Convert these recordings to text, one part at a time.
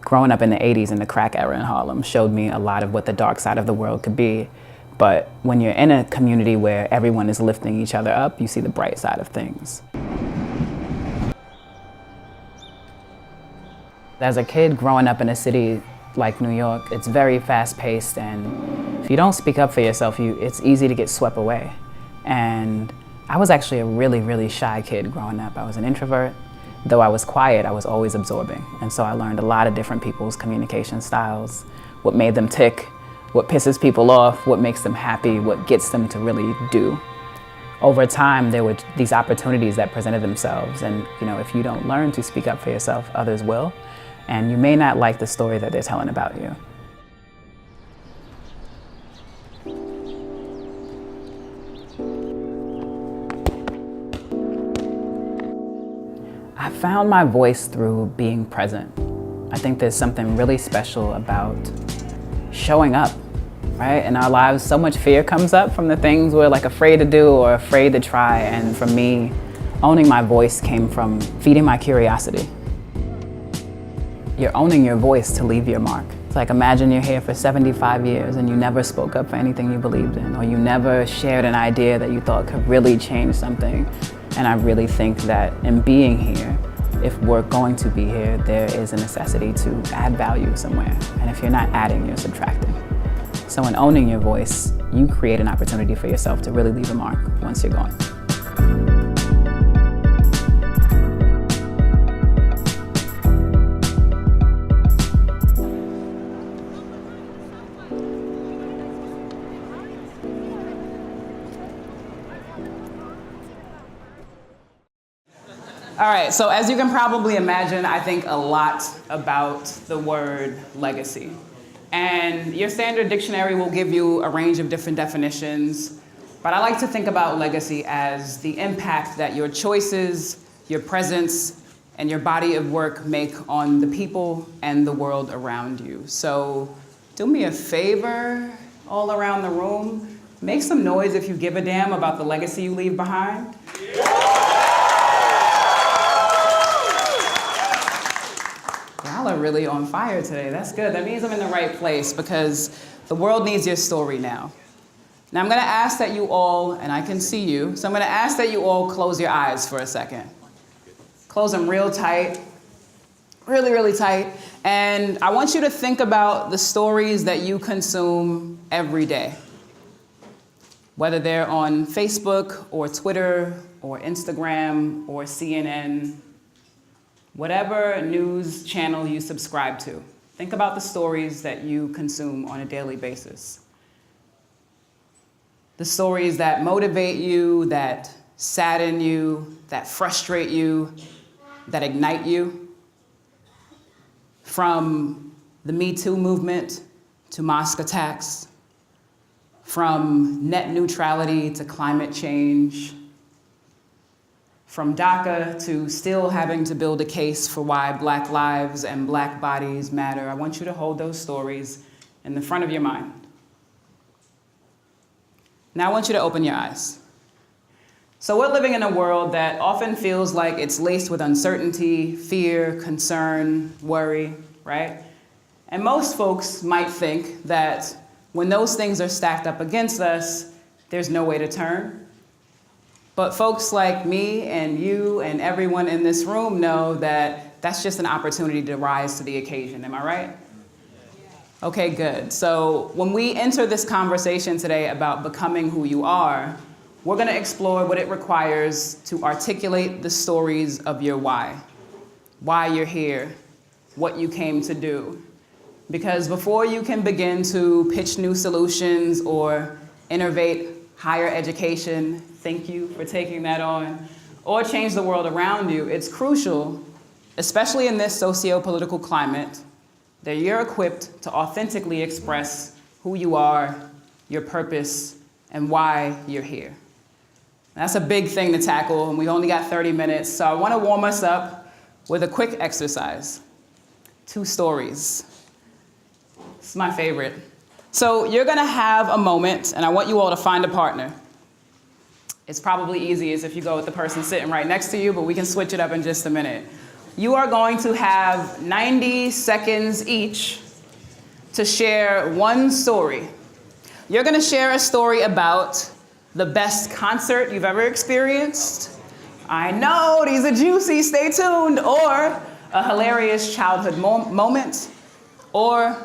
growing up in the 80s in the crack era in Harlem showed me a lot of what the dark side of the world could be. But when you're in a community where everyone is lifting each other up, you see the bright side of things. As a kid growing up in a city like New York, it's very fast-paced, and if you don't speak up for yourself, it's easy to get swept away. And I was actually a really, really shy kid growing up. I was an introvert. Though I was quiet, I was always absorbing. And so I learned a lot of different people's communication styles, what made them tick, what pisses people off, what makes them happy, what gets them to really do. Over time, there were these opportunities that presented themselves, and if you don't learn to speak up for yourself, others will. And you may not like the story that they're telling about you. I found my voice through being present. I think there's something really special about showing up, right? In our lives, so much fear comes up from the things we're afraid to do or afraid to try. And for me, owning my voice came from feeding my curiosity. You're owning your voice to leave your mark. It's like, imagine you're here for 75 years and you never spoke up for anything you believed in, or you never shared an idea that you thought could really change something. And I really think that in being here, if we're going to be here, there is a necessity to add value somewhere. And if you're not adding, you're subtracting. So in owning your voice, you create an opportunity for yourself to really leave a mark once you're gone. All right, so as you can probably imagine, I think a lot about the word legacy. And your standard dictionary will give you a range of different definitions, but I like to think about legacy as the impact that your choices, your presence, and your body of work make on the people and the world around you. So do me a favor, all around the room, make some noise if you give a damn about the legacy you leave behind. Y'all are really on fire today. That's good. That means I'm in the right place, because the world needs your story now. Now I'm going to ask that you all, and I can see you, so I'm going to ask that you all close your eyes for a second. Close them real tight, really, really tight. And I want you to think about the stories that you consume every day, whether they're on Facebook or Twitter or Instagram or CNN. Whatever news channel you subscribe to, think about the stories that you consume on a daily basis. The stories that motivate you, that sadden you, that frustrate you, that ignite you. From the Me Too movement to mosque attacks, from net neutrality to climate change, from DACA to still having to build a case for why Black lives and Black bodies matter. I want you to hold those stories in the front of your mind. Now I want you to open your eyes. So we're living in a world that often feels like it's laced with uncertainty, fear, concern, worry, right? And most folks might think that when those things are stacked up against us, there's no way to turn. But folks like me and you and everyone in this room know that that's just an opportunity to rise to the occasion. Am I right? Okay, good. So when we enter this conversation today about becoming who you are, we're going to explore what it requires to articulate the stories of your why you're here, what you came to do. Because before you can begin to pitch new solutions or innovate higher education, thank you for taking that on, or change the world around you, it's crucial, especially in this socio-political climate, that you're equipped to authentically express who you are, your purpose, and why you're here. That's a big thing to tackle, and we've only got 30 minutes, so I want to warm us up with a quick exercise. 2 stories. This is my favorite. So you're going to have a moment, and I want you all to find a partner. It's probably easiest if you go with the person sitting right next to you, but we can switch it up in just a minute. you are going to have 90 seconds each to share one story. You're going to share a story about the best concert you've ever experienced. I know, these are juicy, stay tuned. Or a hilarious childhood moment. Or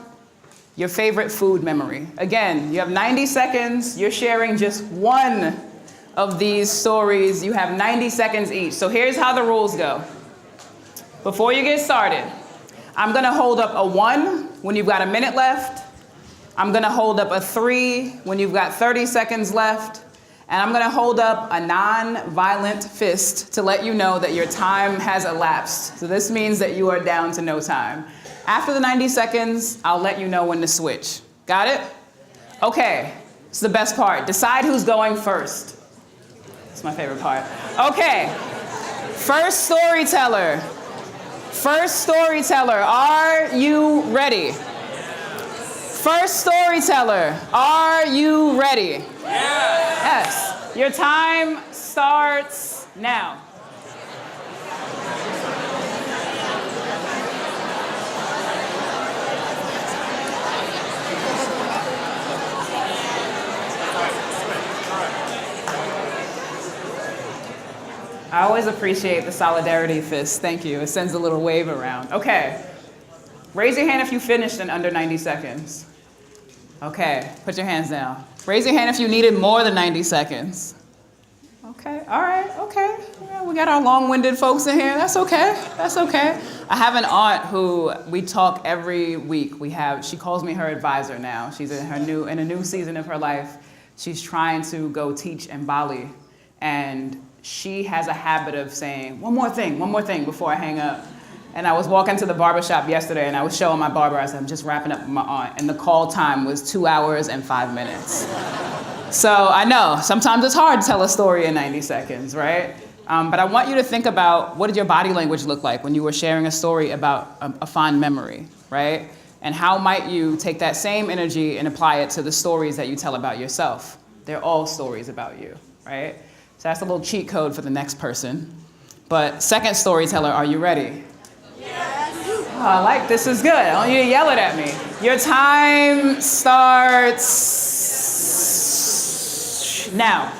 your favorite food memory. Again, you have 90 seconds. You're sharing just one of these stories. You have 90 seconds each. So here's how the rules go. Before you get started, I'm going to hold up a 1 when you've got a minute left. I'm going to hold up a 3 when you've got 30 seconds left. And I'm going to hold up a non-violent fist to let you know that your time has elapsed. So this means that you are down to no time. After the 90 seconds, I'll let you know when to switch. Got it? Okay, it's the best part. Decide who's going first. It's my favorite part. Okay, first storyteller. First storyteller, are you ready? First storyteller, are you ready? Yes. Your time starts now. I always appreciate the solidarity fist. Thank you. It sends a little wave around. Okay. Raise your hand if you finished in under 90 seconds. Okay. Put your hands down. Raise your hand if you needed more than 90 seconds. Okay. All right. Okay. Yeah, we got our long-winded folks in here. That's okay. That's okay. I have an aunt who we talk every week. She calls me her advisor now. She's in a new season of her life. She's trying to go teach in Bali, and she has a habit of saying, one more thing before I hang up. And I was walking to the barbershop yesterday and I was showing my barber, I said, I'm just wrapping up with my aunt. And the call time was 2 hours and 5 minutes. So I know, sometimes it's hard to tell a story in 90 seconds, right? But I want you to think about, what did your body language look like when you were sharing a story about a fond memory, right? And how might you take that same energy and apply it to the stories that you tell about yourself? They're all stories about you, right? So that's a little cheat code for the next person. But second storyteller, are you ready? Yes. Oh, this is good. I want you to yell it at me. Your time starts now.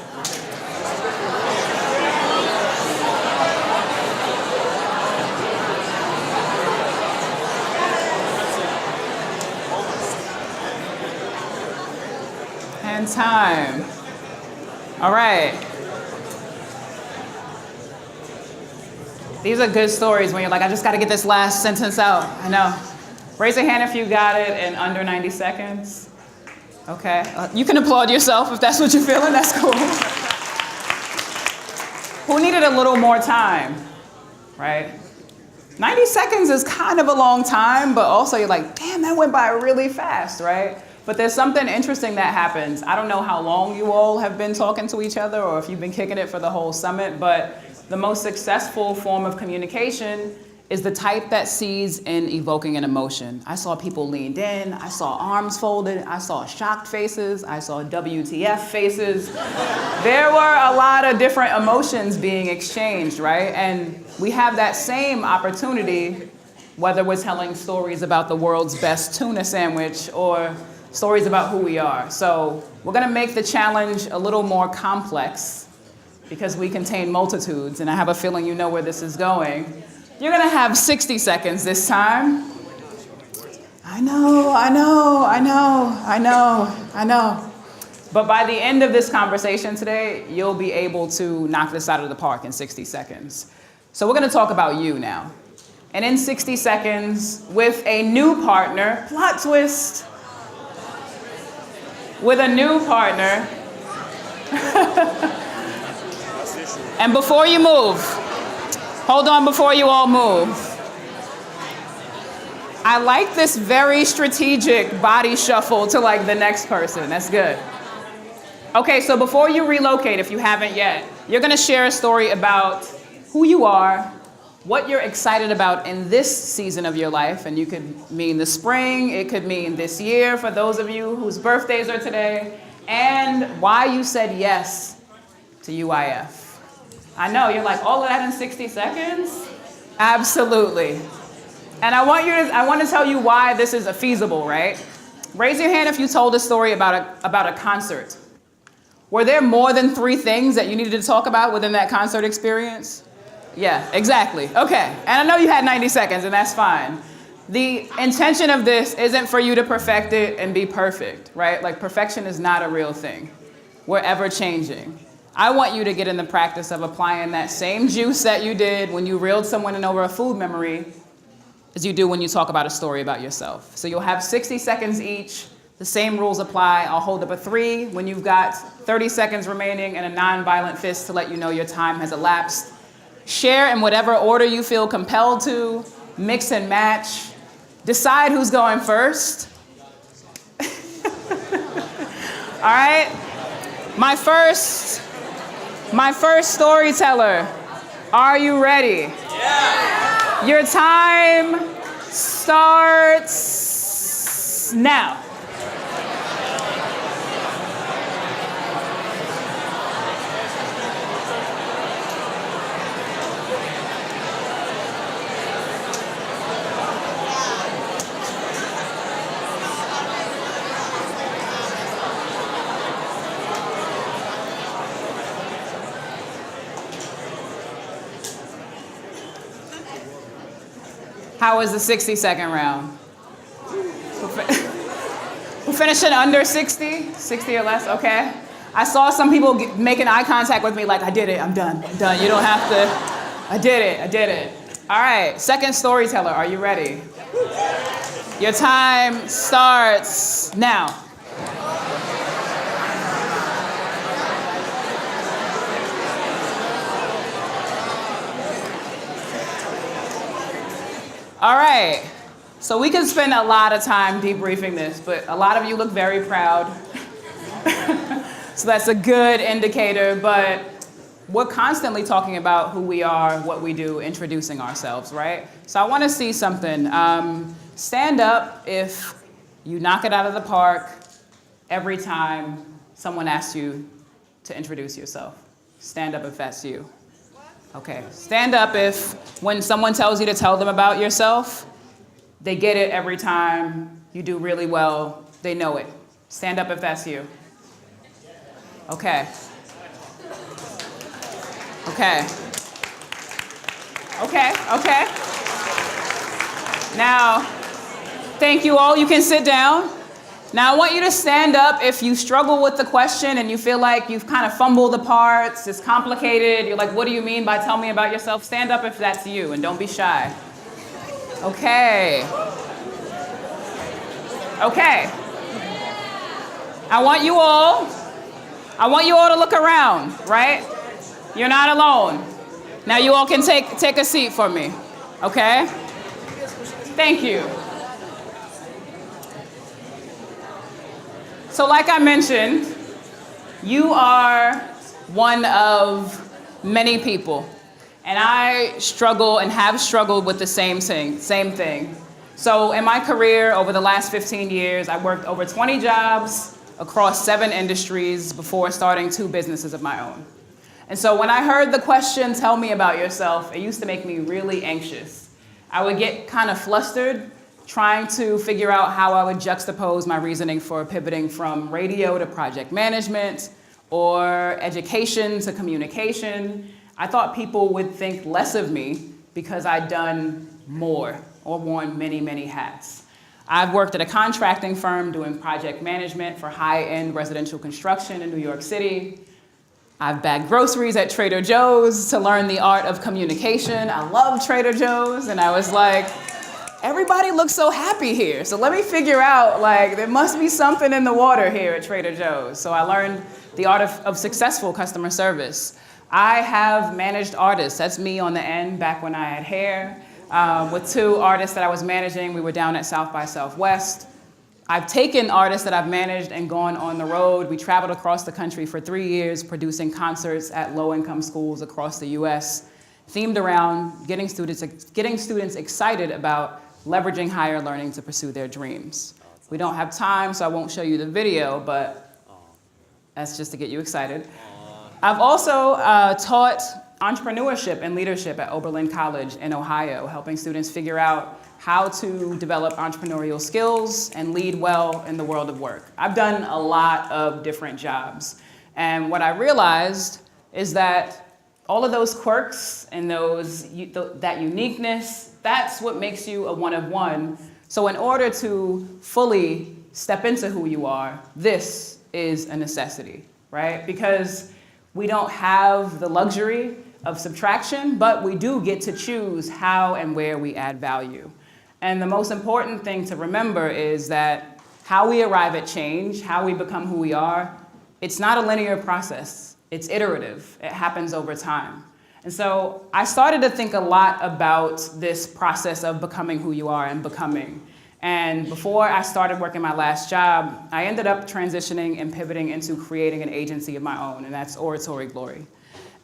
And time. All right. These are good stories when you're like, I just got to get this last sentence out. I know. Raise your hand if you got it in under 90 seconds. Okay. You can applaud yourself if that's what you're feeling. That's cool. Who needed a little more time, right? 90 seconds is kind of a long time, but also you're like, damn, that went by really fast, right? But there's something interesting that happens. I don't know how long you all have been talking to each other or if you've been kicking it for the whole summit, but the most successful form of communication is the type that sees in evoking an emotion. I saw people leaned in, I saw arms folded, I saw shocked faces, I saw WTF faces. There were a lot of different emotions being exchanged, right? And we have that same opportunity, whether we're telling stories about the world's best tuna sandwich or stories about who we are. So we're gonna make the challenge a little more complex because we contain multitudes, and I have a feeling you know where this is going. You're gonna have 60 seconds this time. I know. But by the end of this conversation today, you'll be able to knock this out of the park in 60 seconds. So we're gonna talk about you now. And in 60 seconds, with a new partner, plot twist, with a new partner, and before you move, hold on before you all move. I like this very strategic body shuffle to the next person. That's good. Okay, so before you relocate, if you haven't yet, you're gonna share a story about who you are, what you're excited about in this season of your life, and you could mean the spring, it could mean this year for those of you whose birthdays are today, and why you said yes to UIF. I know, you're like, all of that in 60 seconds? Absolutely. And I want to tell you why this is feasible, right? Raise your hand if you told a story about a concert. Were there more than 3 things that you needed to talk about within that concert experience? Yeah, exactly. Okay. And I know you had 90 seconds, and that's fine. The intention of this isn't for you to perfect it and be perfect, right? Like, perfection is not a real thing. We're ever changing. I want you to get in the practice of applying that same juice that you did when you reeled someone in over a food memory as you do when you talk about a story about yourself. So you'll have 60 seconds each. The same rules apply. I'll hold up a 3 when you've got 30 seconds remaining and a non-violent fist to let you know your time has elapsed. Share in whatever order you feel compelled to. Mix and match. Decide who's going first. All right? My first storyteller. Are you ready? Yeah. Your time starts now. How was the 60-second round? We're finishing under 60? 60 or less, okay. I saw some people making eye contact with me like, I did it, I'm done. You don't have to, I did it. All right, second storyteller, are you ready? Your time starts now. All right, so we can spend a lot of time debriefing this, but a lot of you look very proud. So that's a good indicator, but we're constantly talking about who we are, what we do, introducing ourselves, right? So I want to see something. Stand up if you knock it out of the park every time someone asks you to introduce yourself. Stand up if that's you. Okay, stand up if when someone tells you to tell them about yourself, they get it every time, you do really well, they know it. Stand up if that's you. Okay. Now, thank you all, you can sit down. Now I want you to stand up if you struggle with the question and you feel like you've kind of fumbled the parts, it's complicated, you're like, what do you mean by tell me about yourself? Stand up if that's you and don't be shy. Okay. I want you all to look around, right? You're not alone. Now you all can take a seat for me, okay? Thank you. So like I mentioned, you are one of many people. And I struggle and have struggled with the same thing. So in my career over the last 15 years, I worked over 20 jobs across 7 industries before starting 2 businesses of my own. And so when I heard the question, tell me about yourself, it used to make me really anxious. I would get kind of flustered trying to figure out how I would juxtapose my reasoning for pivoting from radio to project management or education to communication. I thought people would think less of me because I'd done more or worn many, many hats. I've worked at a contracting firm doing project management for high-end residential construction in New York City. I've bagged groceries at Trader Joe's to learn the art of communication. I love Trader Joe's, and I was like, everybody looks so happy here. So let me figure out, like, there must be something in the water here at Trader Joe's. So I learned the art of successful customer service. I have managed artists. That's me on the end back when I had hair. With 2 artists that I was managing, we were down at South by Southwest. I've taken artists that I've managed and gone on the road. We traveled across the country for 3 years, producing concerts at low-income schools across the US, themed around getting students excited about leveraging higher learning to pursue their dreams. We don't have time, so I won't show you the video, but that's just to get you excited. I've also taught entrepreneurship and leadership at Oberlin College in Ohio, helping students figure out how to develop entrepreneurial skills and lead well in the world of work. I've done a lot of different jobs. And what I realized is that all of those quirks and that uniqueness, that's what makes you a one of one. So in order to fully step into who you are, this is a necessity, right? Because we don't have the luxury of subtraction, but we do get to choose how and where we add value. And the most important thing to remember is that how we arrive at change, how we become who we are, it's not a linear process. It's iterative. It happens over time. And so I started to think a lot about this process of becoming who you are and becoming. And before I started working my last job, I ended up transitioning and pivoting into creating an agency of my own, and that's Oratory Glory.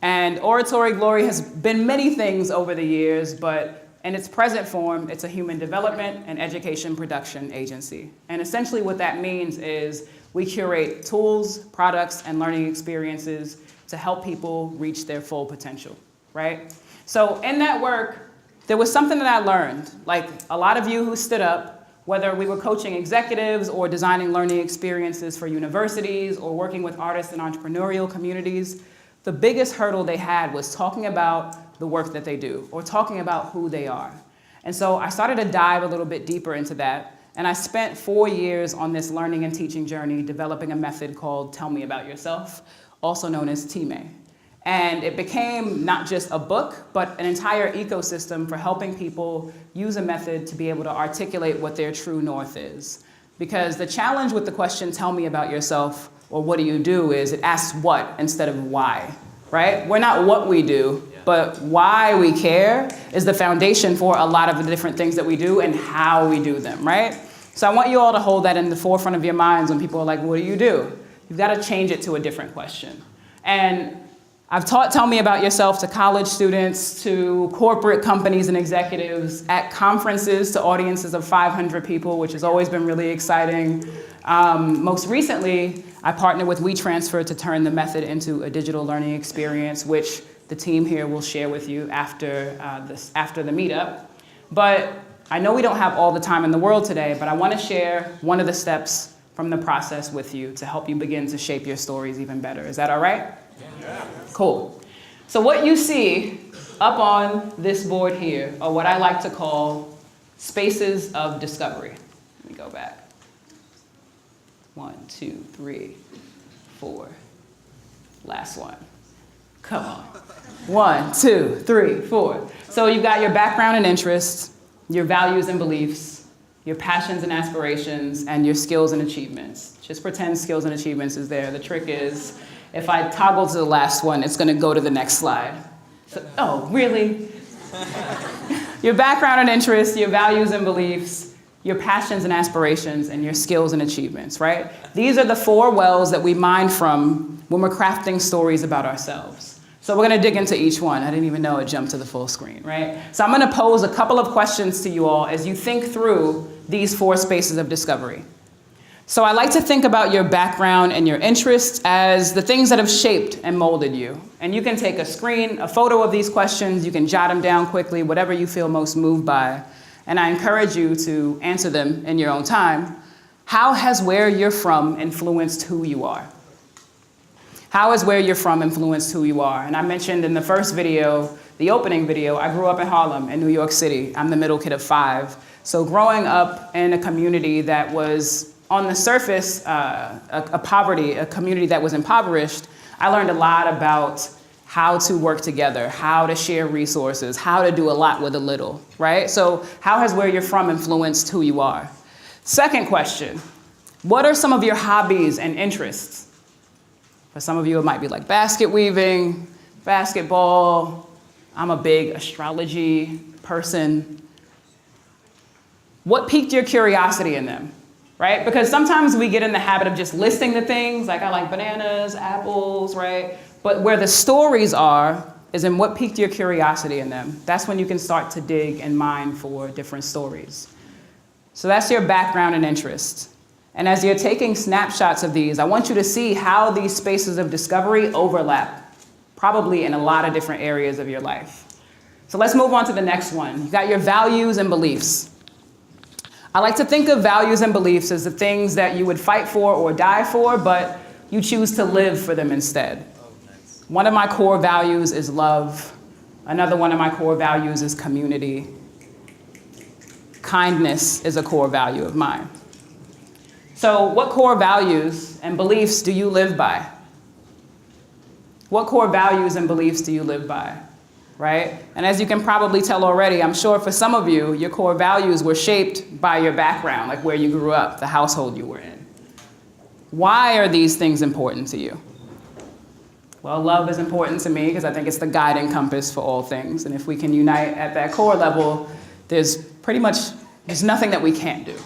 And Oratory Glory has been many things over the years, but in its present form, it's a human development and education production agency. And essentially what that means is we curate tools, products, and learning experiences to help people reach their full potential, right? So in that work, there was something that I learned. Like a lot of you who stood up, whether we were coaching executives or designing learning experiences for universities or working with artists and entrepreneurial communities, the biggest hurdle they had was talking about the work that they do or talking about who they are. And so I started to dive a little bit deeper into that. And I spent 4 years on this learning and teaching journey developing a method called Tell Me About Yourself, also known as TME. And it became not just a book, but an entire ecosystem for helping people use a method to be able to articulate what their true north is. Because the challenge with the question, tell me about yourself, or what do you do, is it asks what instead of why, right? We're not what we do, but why we care is the foundation for a lot of the different things that we do and how we do them, right? So I want you all to hold that in the forefront of your minds when people are like, what do you do? You've got to change it to a different question. And I've taught Tell Me About Yourself to college students, to corporate companies and executives, at conferences to audiences of 500 people, which has always been really exciting. Most recently, I partnered with WeTransfer to turn the method into a digital learning experience, which the team here will share with you after the meetup. But I know we don't have all the time in the world today, but I want to share one of the steps from the process with you to help you begin to shape your stories even better. Is that all right? Yeah. Cool. So what you see up on this board here are what I like to call spaces of discovery. Let me go back. 1, 2, 3, 4. Last one. Come on. 1, 2, 3, 4. So you've got your background and interests, your values and beliefs, your passions and aspirations, and your skills and achievements. Just pretend skills and achievements is there. The trick is, if I toggle to the last one, it's going to go to the next slide. So, oh, really? Your background and interests, your values and beliefs, your passions and aspirations, and your skills and achievements, right? These are the 4 wells that we mine from when we're crafting stories about ourselves. So we're going to dig into each one. I didn't even know it jumped to the full screen, right? So I'm going to pose a couple of questions to you all as you think through these 4 spaces of discovery. So I like to think about your background and your interests as the things that have shaped and molded you. And you can take a photo of these questions, you can jot them down quickly, whatever you feel most moved by. And I encourage you to answer them in your own time. How has where you're from influenced who you are? How has where you're from influenced who you are? And I mentioned in the first video, the opening video, I grew up in Harlem in New York City. I'm the middle kid of 5. So growing up in a community that was on the surface, a community that was impoverished, I learned a lot about how to work together, how to share resources, how to do a lot with a little, right? So how has where you're from influenced who you are? Second question, what are some of your hobbies and interests? For some of you, it might be like basket weaving, basketball. I'm a big astrology person. What piqued your curiosity in them? Right? Because sometimes we get in the habit of just listing the things, like I like bananas, apples, right? But where the stories are is in what piqued your curiosity in them. That's when you can start to dig and mine for different stories. So that's your background and interest. And as you're taking snapshots of these, I want you to see how these spaces of discovery overlap. probably in a lot of different areas of your life. So let's move on to the next one. You got your values and beliefs. I like to think of values and beliefs as the things that you would fight for or die for, but you choose to live for them instead. One of my core values is love. Another one of my core values is community. Kindness is a core value of mine. So what core values and beliefs do you live by? What core values and beliefs do you live by, right? And as you can probably tell already, I'm sure for some of you, your core values were shaped by your background, like where you grew up, the household you were in. Why are these things important to you? Well, love is important to me because I think it's the guiding compass for all things. And if we can unite at that core level, there's nothing that we can't do,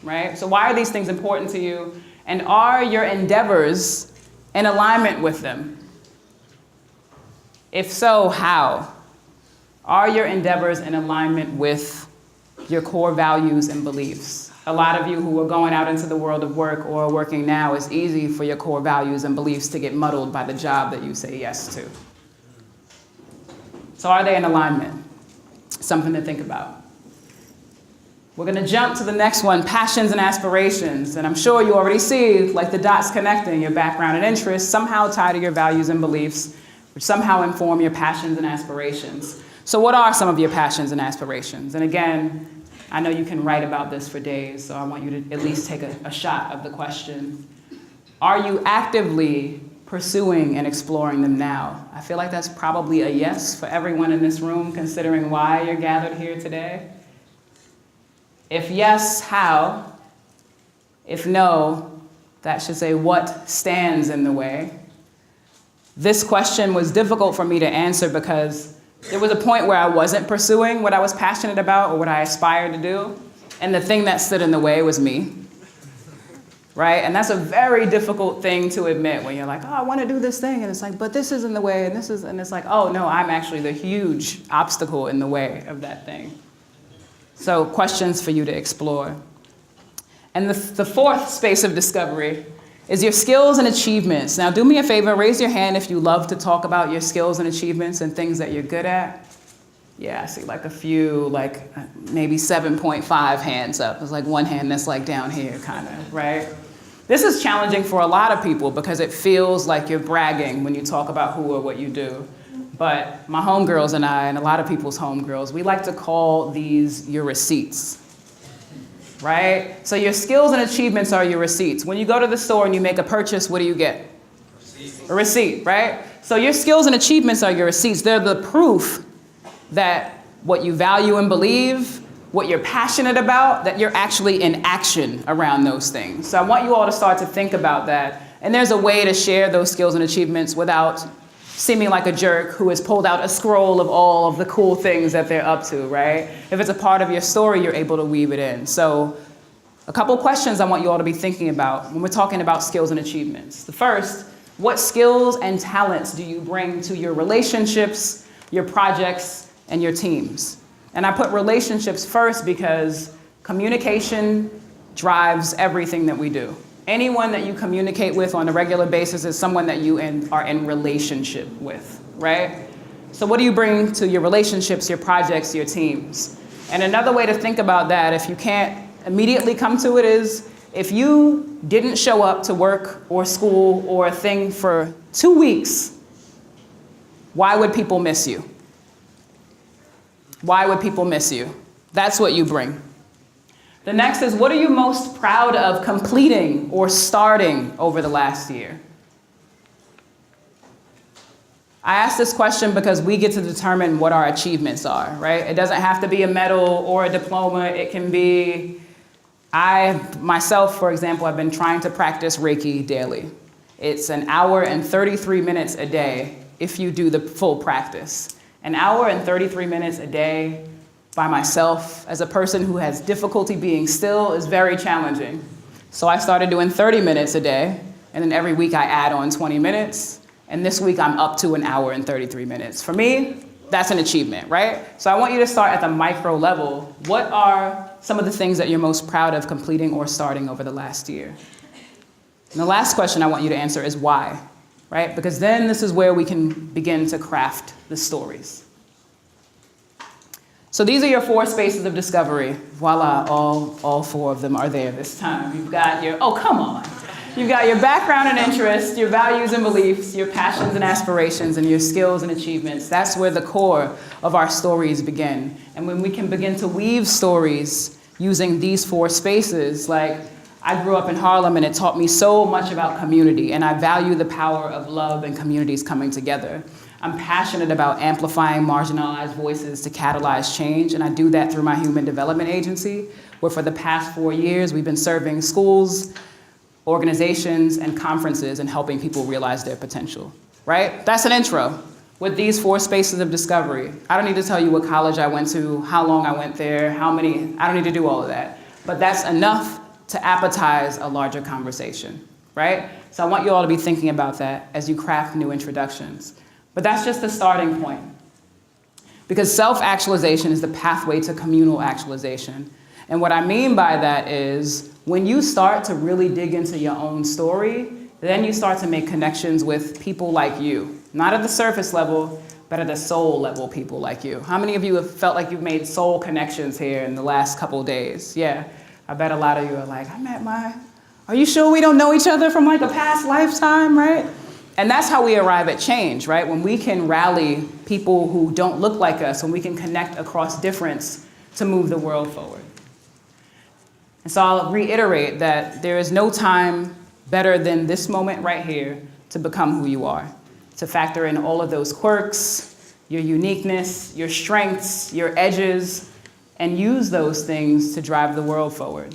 right? So why are these things important to you? And are your endeavors in alignment with them? If so, how? Are your endeavors in alignment with your core values and beliefs? A lot of you who are going out into the world of work or are working now, it's easy for your core values and beliefs to get muddled by the job that you say yes to. So are they in alignment? Something to think about. We're going to jump to the next one, passions and aspirations. And I'm sure you already see like the dots connecting, your background and interests somehow tie to your values and beliefs, which somehow inform your passions and aspirations. So what are some of your passions and aspirations? And again, I know you can write about this for days, so I want you to at least take a shot of the question. Are you actively pursuing and exploring them now? I feel like that's probably a yes for everyone in this room, considering why you're gathered here today. If yes, how? If no, that should say what stands in the way. This question was difficult for me to answer because there was a point where I wasn't pursuing what I was passionate about or what I aspired to do, and the thing that stood in the way was me, right? And that's a very difficult thing to admit when you're like, oh, I want to do this thing, and it's like, but this is in the way, and it's like, oh no, I'm actually the huge obstacle in the way of that thing. So questions for you to explore. And the fourth space of discovery is your skills and achievements. Now do me a favor, raise your hand if you love to talk about your skills and achievements and things that you're good at. Yeah, I see like a few, like maybe 7.5 hands up. There's like one hand that's like down here kind of, right? This is challenging for a lot of people because it feels like you're bragging when you talk about who or what you do. But my homegirls and I, and a lot of people's homegirls, we like to call these your receipts. Right? So your skills and achievements are your receipts. When you go to the store and you make a purchase, what do you get? A receipt, right? So your skills and achievements are your receipts. They're the proof that what you value and believe, what you're passionate about, that you're actually in action around those things. So I want you all to start to think about that. And there's a way to share those skills and achievements without seeming like a jerk who has pulled out a scroll of all of the cool things that they're up to, right? If it's a part of your story, you're able to weave it in. So a couple questions I want you all to be thinking about when we're talking about skills and achievements. The first, what skills and talents do you bring to your relationships, your projects, and your teams? And I put relationships first because communication drives everything that we do. Anyone that you communicate with on a regular basis is someone that you are in relationship with, right? So what do you bring to your relationships, your projects, your teams? And another way to think about that, if you can't immediately come to it, is if you didn't show up to work or school or a thing for 2 weeks, why would people miss you? Why would people miss you? That's what you bring. The next is, what are you most proud of completing or starting over the last year? I ask this question because we get to determine what our achievements are, right? It doesn't have to be a medal or a diploma. It can be, myself, for example, I've been trying to practice Reiki daily. It's an hour and 33 minutes a day if you do the full practice. An hour and 33 minutes a day by myself as a person who has difficulty being still is very challenging. So I started doing 30 minutes a day, and then every week I add on 20 minutes, and this week I'm up to an hour and 33 minutes. For me, that's an achievement, right? So I want you to start at the micro level. What are some of the things that you're most proud of completing or starting over the last year? And the last question I want you to answer is why. right? Because then this is where we can begin to craft the stories. So these are your 4 spaces of discovery. Voila, all 4 of them are there this time. You've got your, oh, come on. You've got your background and interests, your values and beliefs, your passions and aspirations, and your skills and achievements. That's where the core of our stories begin. And when we can begin to weave stories using these 4 spaces, like I grew up in Harlem and it taught me so much about community, and I value the power of love and communities coming together. I'm passionate about amplifying marginalized voices to catalyze change, and I do that through my Human Development Agency, where for the past 4 years we've been serving schools, organizations, and conferences and helping people realize their potential, right? That's an intro with these 4 spaces of discovery. I don't need to tell you what college I went to, how long I went there, I don't need to do all of that. But that's enough to appetize a larger conversation, right? So I want you all to be thinking about that as you craft new introductions. But that's just the starting point. Because self-actualization is the pathway to communal actualization. And what I mean by that is when you start to really dig into your own story, then you start to make connections with people like you. Not at the surface level, but at the soul level, people like you. How many of you have felt like you've made soul connections here in the last couple days? Yeah, I bet a lot of you are like, are you sure we don't know each other from like a past lifetime, right? And that's how we arrive at change, right? When we can rally people who don't look like us, when we can connect across difference to move the world forward. And so I'll reiterate that there is no time better than this moment right here to become who you are, to factor in all of those quirks, your uniqueness, your strengths, your edges, and use those things to drive the world forward.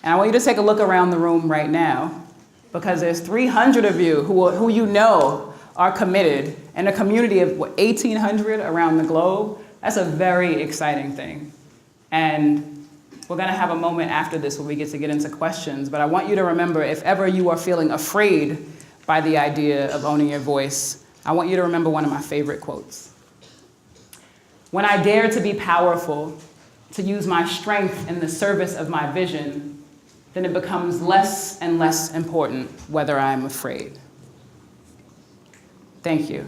And I want you to take a look around the room right now, because there's 300 of you who you know are committed, and a community of 1,800 around the globe. That's a very exciting thing. And we're gonna have a moment after this where we get into questions, but I want you to remember, if ever you are feeling afraid by the idea of owning your voice, I want you to remember one of my favorite quotes. When I dare to be powerful, to use my strength in the service of my vision, then it becomes less and less important whether I am afraid. Thank you.